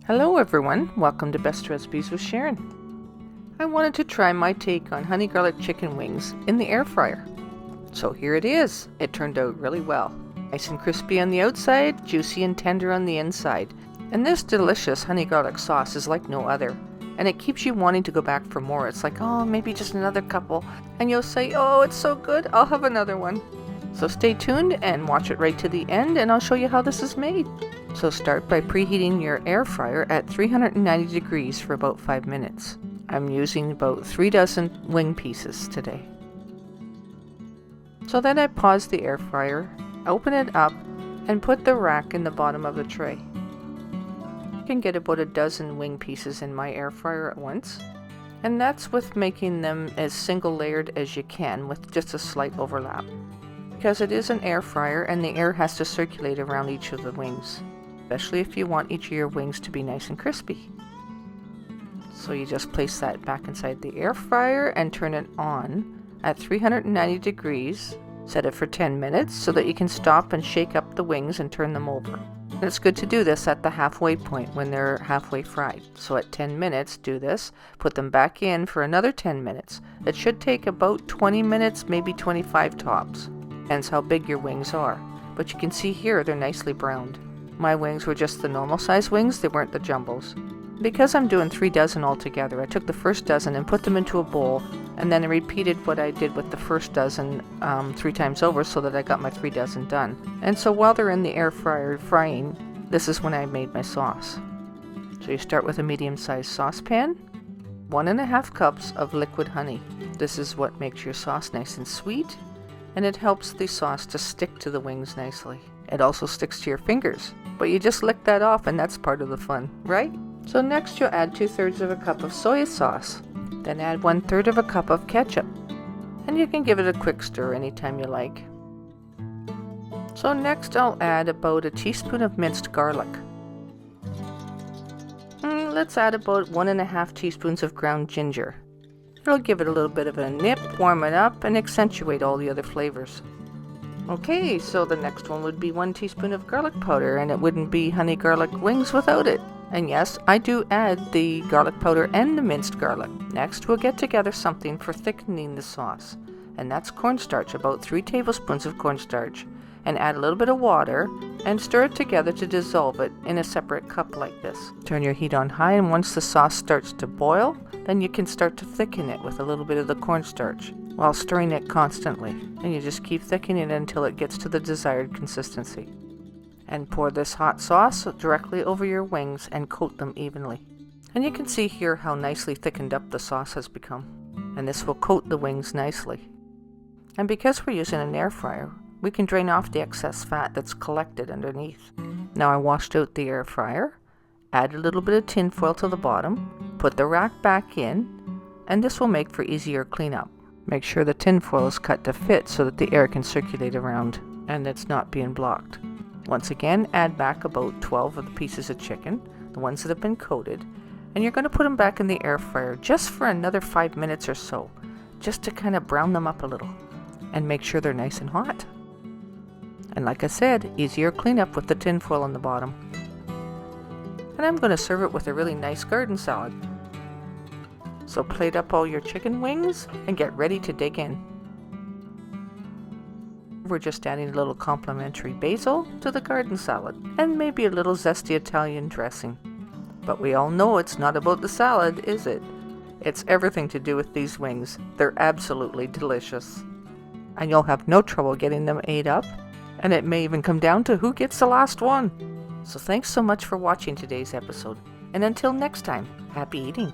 Hello everyone, welcome to Best Recipes with Sharon. I wanted to try my take on honey garlic chicken wings in the air fryer. So here it is. It turned out really well. Nice and crispy on the outside, juicy and tender on the inside. And this delicious honey garlic sauce is like no other. And it keeps you wanting to go back for more. It's like, oh, maybe just another couple. And you'll say, oh, it's so good, I'll have another one. So stay tuned and watch it right to the end and I'll show you how this is made. So start by preheating your air fryer at 390 degrees for about 5 minutes. I'm using about 3 dozen wing pieces today. So then I pause the air fryer, open it up, and put the rack in the bottom of the tray. You can get about a dozen wing pieces in my air fryer at once. And that's with making them as single layered as you can with just a slight overlap. Because it is an air fryer and the air has to circulate around each of the wings. Especially if you want each of your wings to be nice and crispy. So you just place that back inside the air fryer and turn it on at 390 degrees. Set it for 10 minutes so that you can stop and shake up the wings and turn them over. And it's good to do this at the halfway point when they're halfway fried. So at 10 minutes, do this. Put them back in for another 10 minutes. It should take about 20 minutes, maybe 25 tops. Depends how big your wings are. But you can see here they're nicely browned. My wings were just the normal size wings, they weren't the jumbos. Because I'm doing 3 dozen altogether, I took the first dozen and put them into a bowl, and then I repeated what I did with the first dozen 3 times over so that I got my 3 dozen done. And so while they're in the air fryer frying, this is when I made my sauce. So you start with a medium-sized saucepan, 1.5 cups of liquid honey. This is what makes your sauce nice and sweet, and it helps the sauce to stick to the wings nicely. It also sticks to your fingers, but you just lick that off and that's part of the fun, right? So next you'll add 2/3 of a cup of soya sauce. Then add 1/3 of a cup of ketchup. And you can give it a quick stir anytime you like. So next I'll add about a teaspoon of minced garlic. Let's add about 1.5 teaspoons of ground ginger. It'll give it a little bit of a nip, warm it up, and accentuate all the other flavors. Okay, so the next one would be 1 teaspoon of garlic powder, and it wouldn't be honey garlic wings without it. And yes, I do add the garlic powder and the minced garlic. Next, we'll get together something for thickening the sauce, and that's cornstarch, about 3 tablespoons of cornstarch, and add a little bit of water, and stir it together to dissolve it in a separate cup like this. Turn your heat on high, and once the sauce starts to boil, then you can start to thicken it with a little bit of the cornstarch, while stirring it constantly, and you just keep thickening it until it gets to the desired consistency. And pour this hot sauce directly over your wings and coat them evenly. And you can see here how nicely thickened up the sauce has become. And this will coat the wings nicely. And because we're using an air fryer, we can drain off the excess fat that's collected underneath. Now I washed out the air fryer, add a little bit of tin foil to the bottom, put the rack back in, and this will make for easier cleanup. Make sure the tin foil is cut to fit so that the air can circulate around and it's not being blocked. Once again, add back about 12 of the pieces of chicken, the ones that have been coated, and you're going to put them back in the air fryer just for another 5 minutes or so, just to kind of brown them up a little and make sure they're nice and hot. And like I said, easier cleanup with the tin foil on the bottom. And I'm going to serve it with a really nice garden salad. So plate up all your chicken wings and get ready to dig in. We're just adding a little complimentary basil to the garden salad and maybe a little zesty Italian dressing. But we all know it's not about the salad, is it? It's everything to do with these wings. They're absolutely delicious. And you'll have no trouble getting them ate up, and it may even come down to who gets the last one. So thanks so much for watching today's episode, and until next time, happy eating!